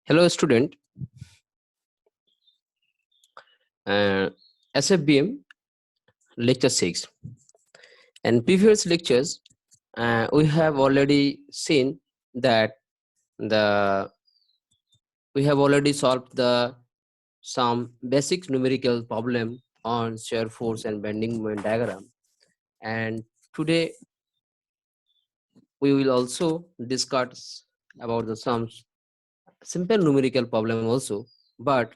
Hello, student. Uh, SFBM lecture 6. And previous lectures, we have already seen that the we have already solved the some basic numerical problem on shear force and bending moment diagram. And today we will also discuss about the some simple numerical problem also. But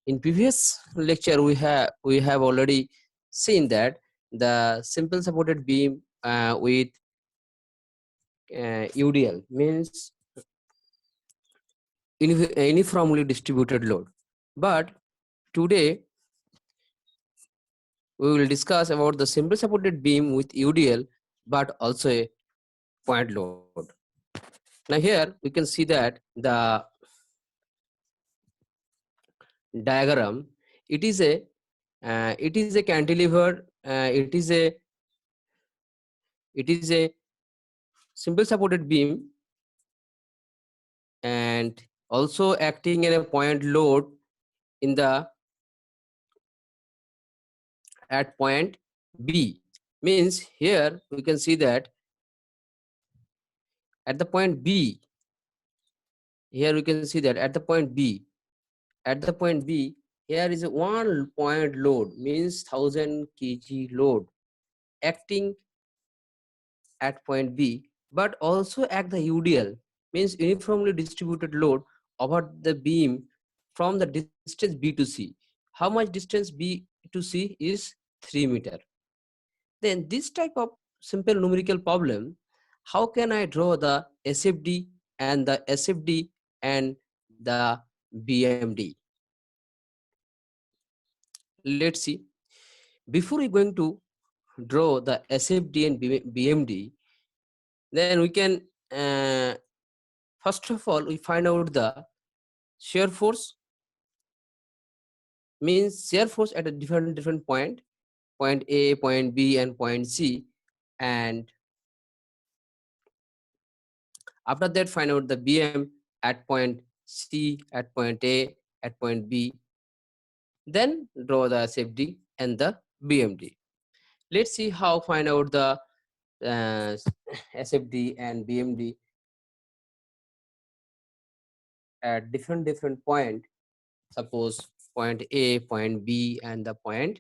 in previous lecture we have already seen that the simple supported beam with UDL means uniformly distributed load. But today we will discuss about the simple supported beam with UDL but also a point load. Now here we can see that the diagram, it is a cantilever, it is a simple supported beam and also acting in a point load in the at point B. Means here we can see that at the point B, here we can see that at the point B, here is a 1 point load, means 1000 kg load acting at point B, but also at the UDL, means uniformly distributed load over the beam from the distance B to C. How much distance B to C is 3 meter. Then this type of simple numerical problem, how can I draw the SFD and the SFD and the BMD? Let's see. Before we going to draw the SFD and BMD, then we can first of all we find out the shear force, means shear force at a different point A, point B and point C, and after that find out the BM at point C, at point A, at point B, then draw the SFD and the BMD. Let's see how find out the SFD and BMD at different point. Suppose point A, point B and the point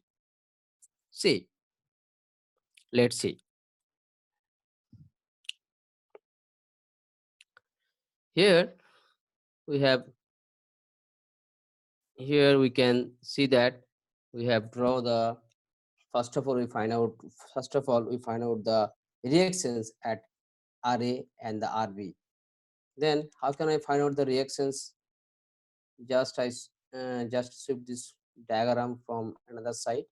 C. Let's see. Here we have, here we can see that we have draw the, first of all we find out the reactions at RA and the RB. Then how can I find out the reactions? Just just shift this diagram from another side,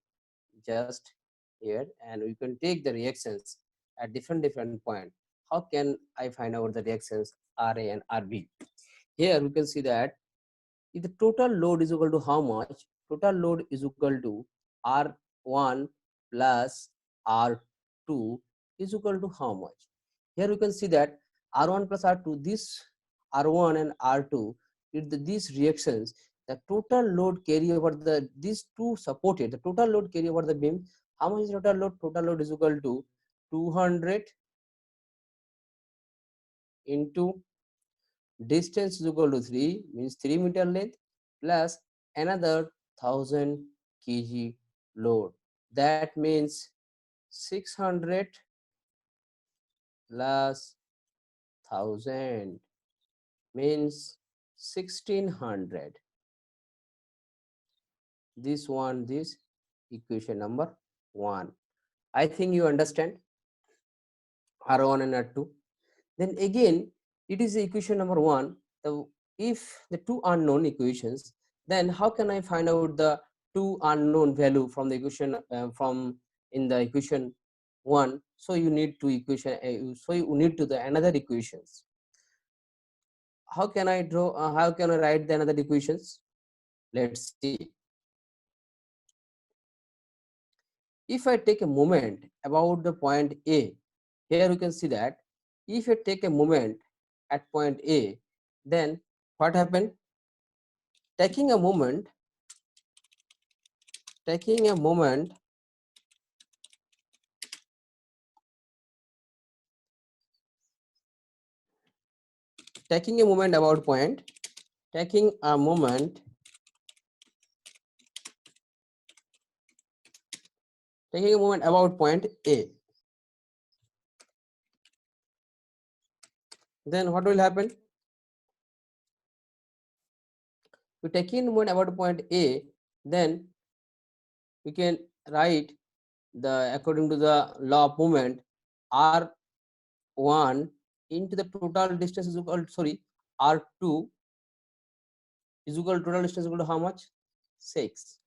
just here, and we can take the reactions at different point. How can I find out the reactions RA and RB? Here we can see that if the total load is equal to how much? Total load is equal to R1 plus R2 is equal to how much? Here we can see that R1 plus R2, this R1 and R2, these reactions, the total load carry over the, these two supported, the total load carry over the beam. How much is total load? Total load is equal to 200 into distance is equal to 3, means 3 meter length, plus another 1000 kg load. That means 600 plus 1000 means 1600. This equation number 1. I think you understand R1 and R2. Then again, it is equation number 1. If the two unknown equations, then how can I find out the two unknown value from the equation from in the equation 1? So you need to equation, so you need to the another equations. How can I draw? How can I write the another equations? Let's see. If I take a moment about the point A, here you can see that if I take a moment at point A, then what happened? taking a moment, taking a moment taking a moment about point, taking a moment, taking a moment about point A, then what will happen? We taking a moment about point A, then we can write the according to the law of movement, r1 into the total distance is equal, sorry, r2 is equal to total distance equal to how much? 6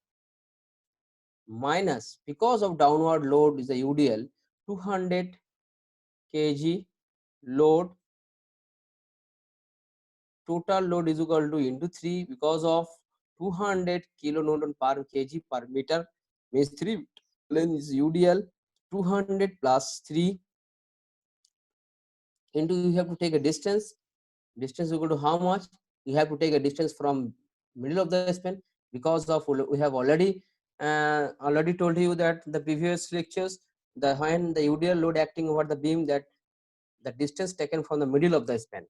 minus, because of downward load is the UDL, 200 kg load, total load is equal to into 3, because of 200 kilonewton per kg per meter, means 3 length is UDL, 200 plus 3 into, you have to take a distance, distance equal to how much? You have to take a distance from middle of the span, because of we have already told you that the previous lectures, the when the UDL load acting over the beam, that the distance taken from the middle of the span,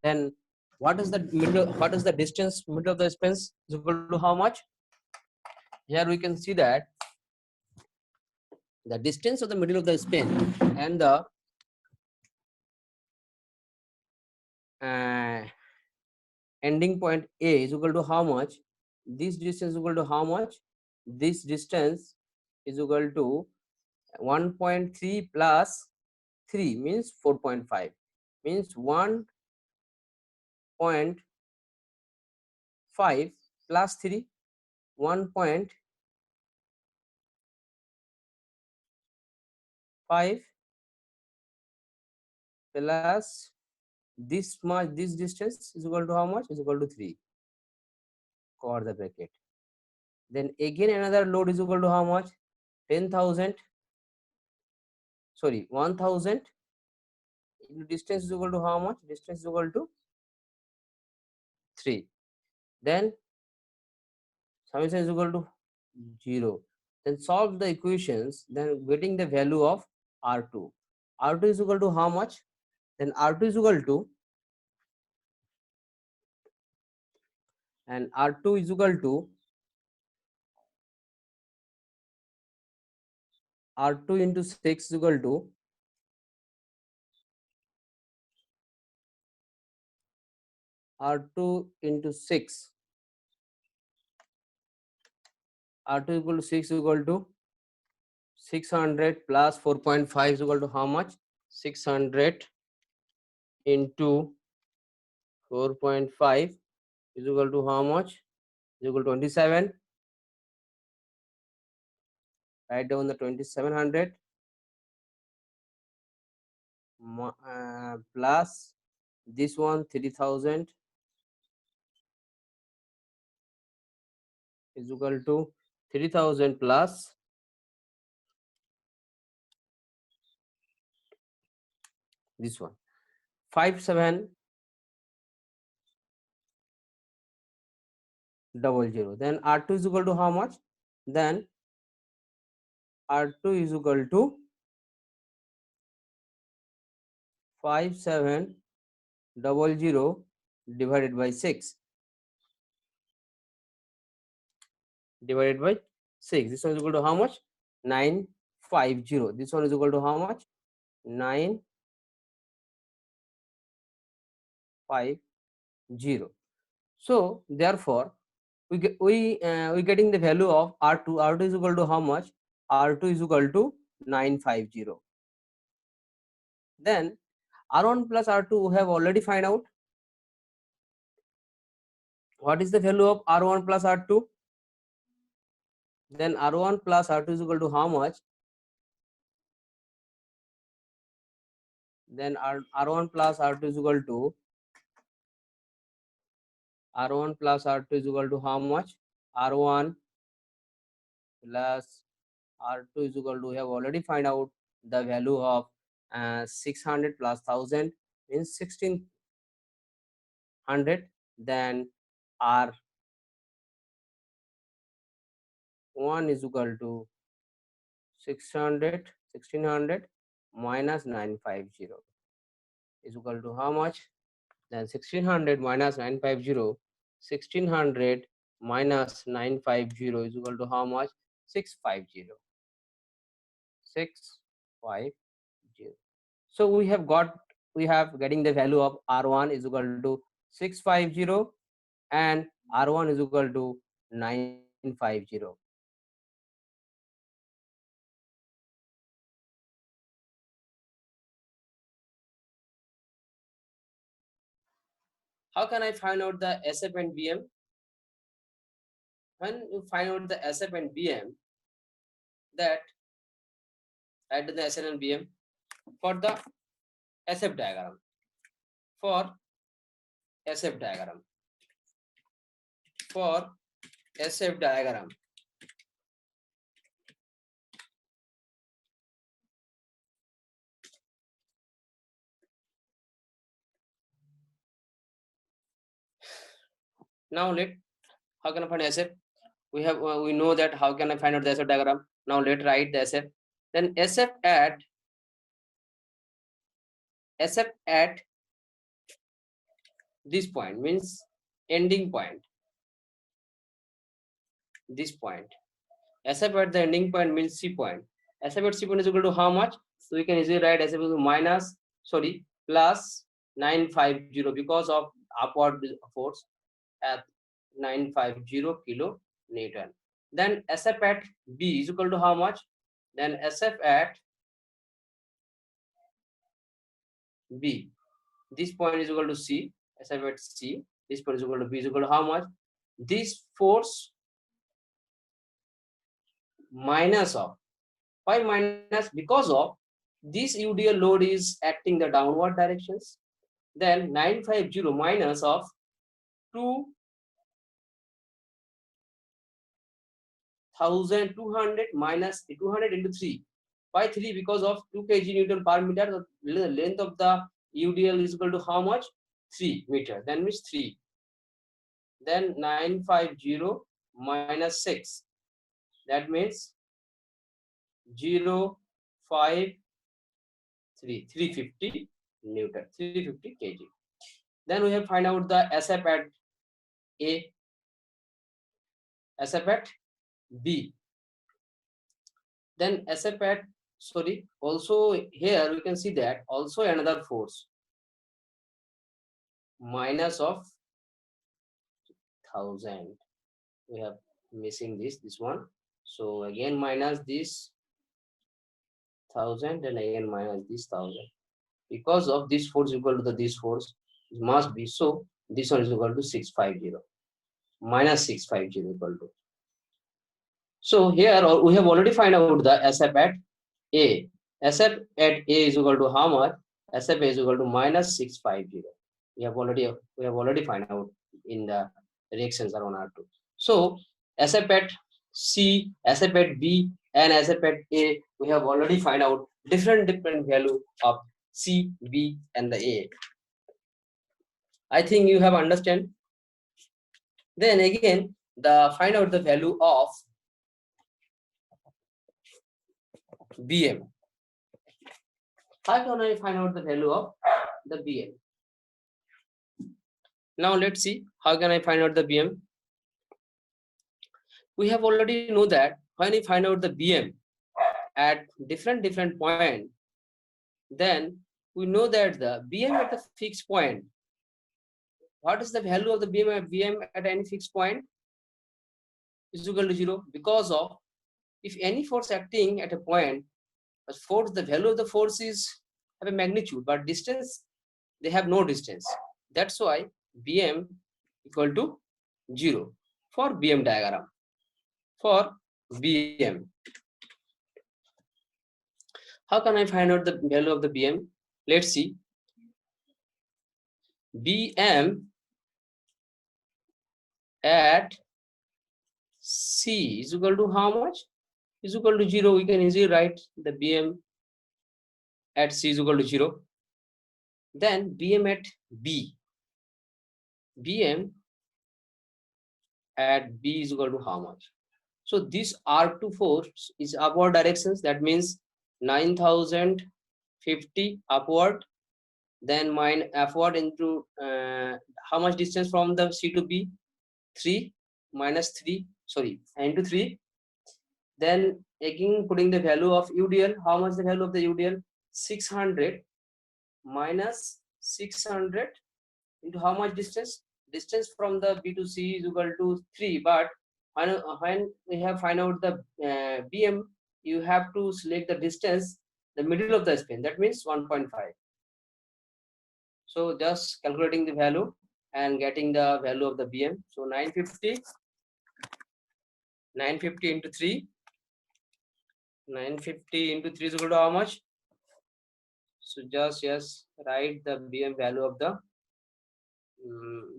then what is the middle, what is the distance middle of the span is equal to how much? Here we can see that the distance of the middle of the span and the uh, ending point A is equal to how much? This distance is equal to how much? This distance is equal to 1.3 plus 3 means 4.5, means 1.5 plus 3, 1.5 plus this much, this distance is equal to how much? Is equal to 3, cover the bracket. Then again another load is equal to how much? 10,000, sorry, 1,000 distance is equal to how much? Distance is equal to 3. Then summation is equal to 0. Then solve the equations, then getting the value of R2. R2 is equal to how much? Then R2 is equal to, and R2 is equal to, R2 into 6 is equal to, R2 into 6, R2 equal to 6 equal to 600 plus 4.5 is equal to how much? 600 into 4.5 is equal to how much? Is equal to 27. Write down the 2700 plus this one 3000 is equal to 3000 plus this one 5700. Then R2 is equal to how much? Then R2 is equal to 5700 divided by 6, divided by 6. This one is equal to how much? 950. This one is equal to how much? 950. So therefore we getting the value of R2. R2 is equal to how much? R2 is equal to 950. Then R1 plus R2 we have already find out. What is the value of R1 plus R2? Then R1 plus R2 is equal to how much? Then R1 plus R2 is equal to, R1 plus R2 is equal to how much? R1 plus R2 is equal to, we have already find out the value of 600 plus 1000 means 1600. Then R 1 is equal to 1600 minus 950 is equal to how much? Then 1600 minus 950, 1600 minus 950 is equal to how much? 650. 650. So we have getting the value of R1 is equal to 650 and R1 is equal to 950. How can I find out the SF and BM? When you find out the SF and BM, that add the SN and BM for the SF diagram. For SF diagram. For SF diagram. Now how can I find SF? We know that how can I find out the SF diagram? Now let write the SF. Then SF at this point means ending point. This point. SF at the ending point means C point. SF at C point is equal to how much? So we can easily write SF is plus 950 because of upward force at 950 kilo Newton. Then SF at B is equal to how much? Then SF at B, this point is equal to C, SF at C, this point is equal to B is equal to how much? This force minus of, why minus? Because of this UDL load is acting the downward directions. Then 950 minus of 2200 minus 200 into 3. Why 3? Because of 2 kg Newton per meter. The length of the UDL is equal to how much? 3 meter. Then means 3. Then 950 minus 6. That means 0, 5, 3, 350 Newton, 350 kg. Then we have find out the SF at A, SF at B. Then SF at, also here we can see that also another force minus of 1000. We have missing this one. So again minus this 1000 and again minus this 1000. Because of this force equal to this force, it must be, so this one is equal to 650 minus 650 equal to. So here we have already find out the SF at A. SF at A is equal to how much? SF is equal to minus 650. We have already find out in the reactions around R2. So SF at C, SF at B, and SF at A, we have already find out different value of C, B, and the A. I think you have understand. Then again, find out the value of BM. How can I find out the value of the BM? Now let's see how can I find out the BM. We have already know that when we find out the BM at different point, then we know that the BM at the fixed point. What is the value of the BM at any fixed point? Is equal to 0, because of if any force acting at a point, force, the value of the force is have a magnitude, but distance, they have no distance. That's why BM equal to 0 for BM diagram. For BM, how can I find out the value of the BM? Let's see. BM at C is equal to how much? Is equal to 0. We can easily write the BM at C is equal to 0. Then BM at B. BM at B is equal to how much? So this R2 force is upward directions. That means 9,050 upward. Then mine upward into how much distance from the C to B? 3 minus 3. Sorry, into 3. Then again putting the value of UDL. How much the value of the UDL? 600 minus 600 into how much distance? Distance from the B to C is equal to 3. But when we have find out the BM, you have to select the distance, the middle of the span. That means 1.5. So just calculating the value and getting the value of the BM. So 950 into 3. 950 into 3 is equal to how much? So just yes, write the BM value of the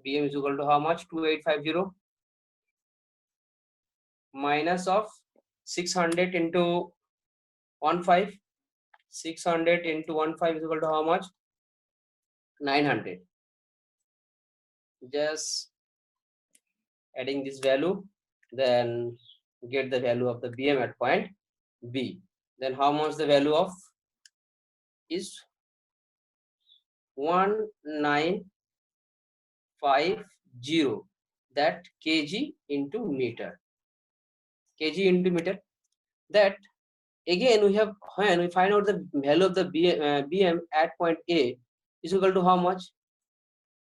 BM is equal to how much? 2850 minus of 600 into 15. 600 into 15 is equal to how much? 900. Just adding this value, then get the value of the BM at point B. Then how much the value of is 1950, that kg into meter. Kg into meter. That again we have, when we find out the value of the BM at point A is equal to how much?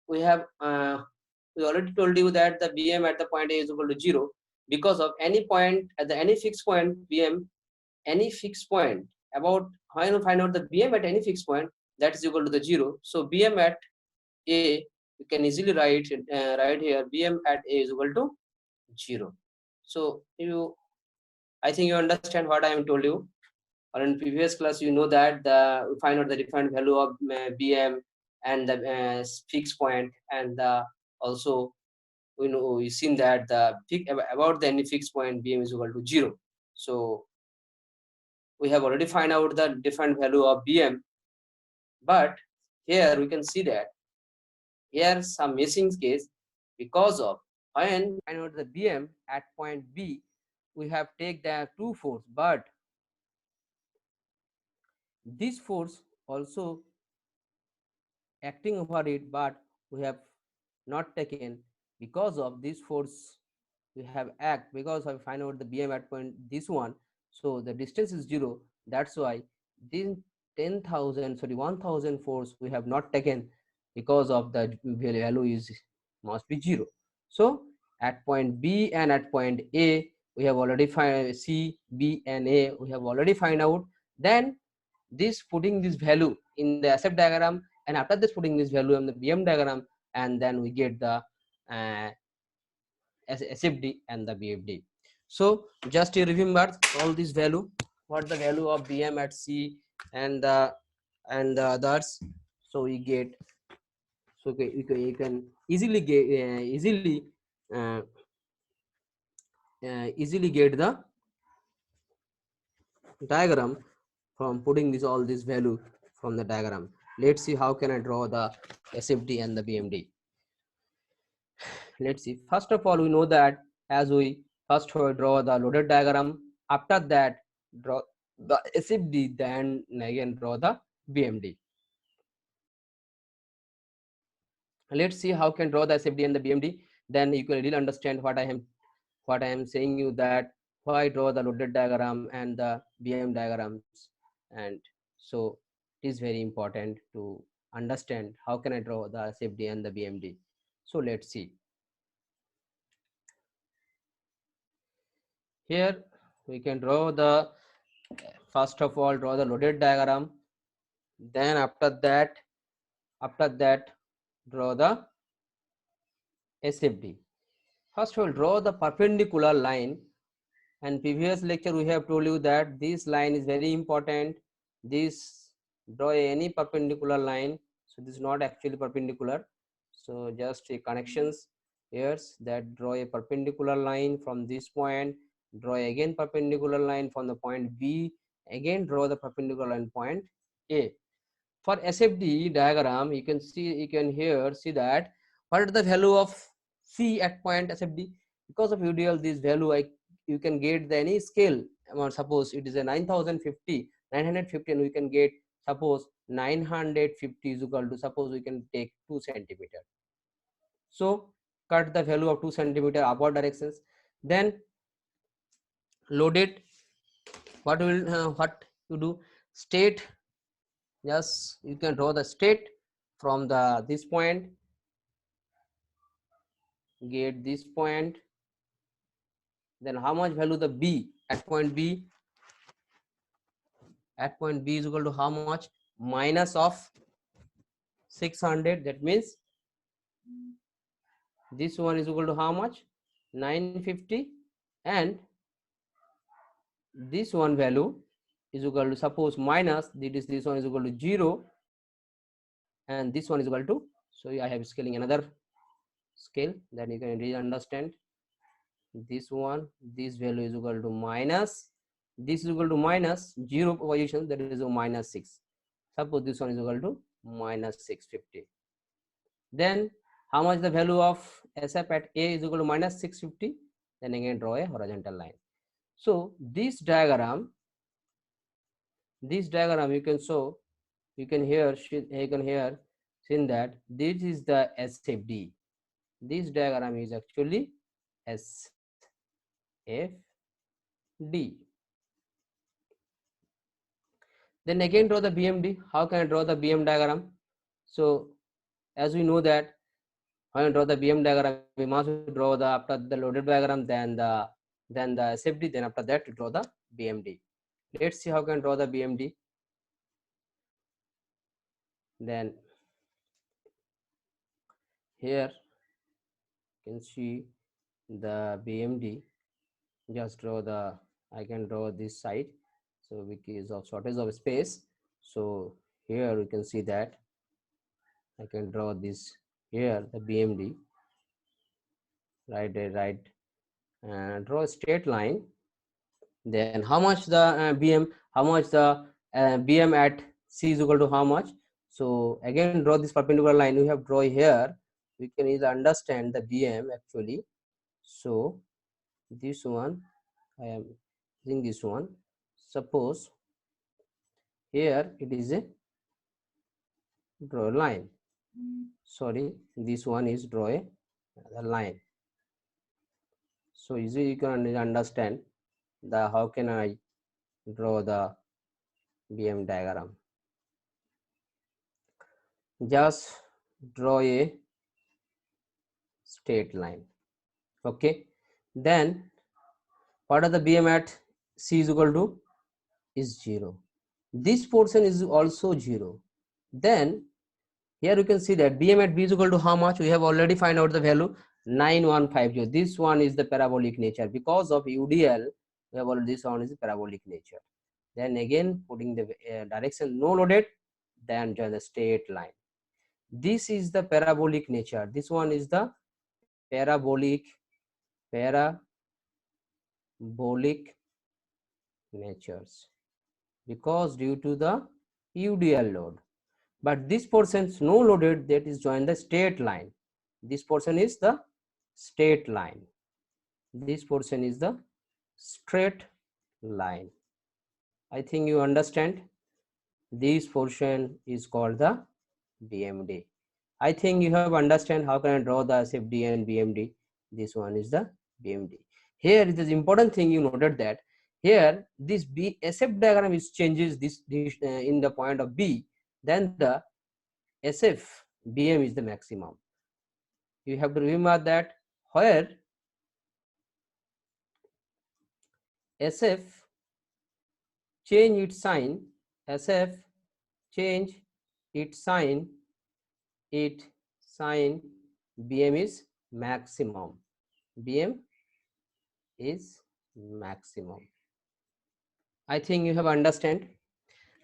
We have we already told you that the BM at the point A is equal to 0 because of any point at the any fixed point BM, any fixed point about when we find out the BM at any fixed point, that is equal to the 0. So BM at A, you can easily write right here, BM at A is equal to 0. So I think you understand what I am told you. Or in previous class, you know that we find out the different value of BM and the fixed point, and also we seen that the about the any fixed point BM is equal to 0. So we have already find out the different value of BM, but here we can see that here some missing case because of when find out the BM at point B, we have take the two force, but this force also acting over it, but we have not taken because of this force we have act because I find out the BM at point this one, so the distance is 0. That's why this 10,000 sorry 1,000 force we have not taken because of the value is must be 0. So at point B and at point A we have already find C, B and A we have already find out. Then this putting this value in the SF diagram, and after this putting this value in the BM diagram, and then we get the uh, SFD and the BFD. So just you remember all this value, what the value of BM at C and the others. So we get, so you can easily get uh, easily get the diagram from putting this all this value from the diagram. Let's see how can I draw the SFD and the BMD. Let's see. First of all, we know that as we first draw the loaded diagram, after that draw the SFD, then again draw the BMD. Let's see how can draw the SFD and the BMD. Then you can really understand what I am saying you, that why draw the loaded diagram and the BM diagrams. And so it is very important to understand how can I draw the SFD and the BMD. So let's see. Here we can draw the, first of all draw the loaded diagram, then after that draw the SFD. First of all draw the perpendicular line, and previous lecture we have told you that this line is very important. This draw any perpendicular line, so this is not actually perpendicular, so just a connections here, that draw a perpendicular line from this point, draw again perpendicular line from the point B, again draw the perpendicular line point A. For SFD diagram, you can see, you can here see that what is the value of C at point SFD. Because of UDL, this value I you can get the any scale amount. Suppose it is a 9050, 950, and we can get, suppose 950 is equal to, suppose we can take 2 centimeter. So cut the value of 2 centimeter upward directions, then load it. What you do, state, yes, you can draw the state from the this point, get this point, then how much value the b at point b, at point b is equal to how much, minus of 600, that means this one is equal to how much, 950, and this one value is equal to, suppose minus, this one is equal to 0, and this one is equal to, so I have scaling another scale, then you can really understand this one, this value is equal to minus, this is equal to minus 0 position, that is a minus 6. Suppose this one is equal to minus 650. Then how much the value of SF at A is equal to minus 650, then again draw a horizontal line. So this diagram you can show, you can hear seen that this is the SFD. This diagram is actually SFD. Then again draw the BMD. How can I draw the BM diagram? So as we know that when I draw the BM diagram, we must draw the, after the loaded diagram, then the SFD, then after that to draw the BMD. Let's see how can I draw the BMD. Then here you can see the BMD. Just draw the, I can draw this side, so because of shortage of space, so here you can see that I can draw this here, the BMD, right, and draw a straight line. Then how much the BM, how much the BM at C is equal to how much? So again draw this perpendicular line we have draw here, we can easily understand the BM actually. So this one I am using this one. Suppose here it is a draw a line, sorry, this one is draw a line. So easily you can understand the how can I draw the BM diagram. Just draw a straight line. Okay, then what are the BM at C is equal to is 0. This portion is also 0. Then here you can see that BM at B is equal to how much? We have already find out the value 9150. This one is the parabolic nature because of UDL. We have already, this one is the parabolic nature. Then again putting the direction no loaded, then join the straight line. This is the parabolic nature. This one is the parabolic natures because due to the UDL load. But this portion is no loaded, that is join the straight line. This portion is the straight line. This portion is the straight line. I think you understand. This portion is called the BMD. I think you have understand how can I draw the SFD and BMD. This one is the BMD. Here it is important thing you noted that here this SF diagram is changes this in the point of B, then the SF BM is the maximum. You have to remember that where SF change its sign, SF change its sign, BM is maximum. BM is maximum. I think you have understand.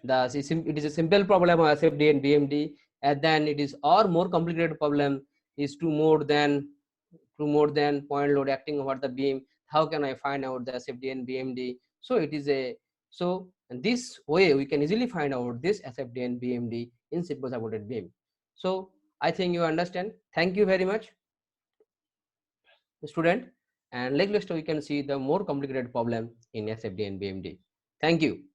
It is a simple problem of SFD and BMD, and then it is or more complicated problem is to more than point load acting over the beam. How can I find out the SFD and BMD? So it is a, so in this way we can easily find out this SFD and BMD in simple supported beam. So I think you understand. Thank you very much, student. and later we can see the more complicated problem in SFD and BMD. Thank you.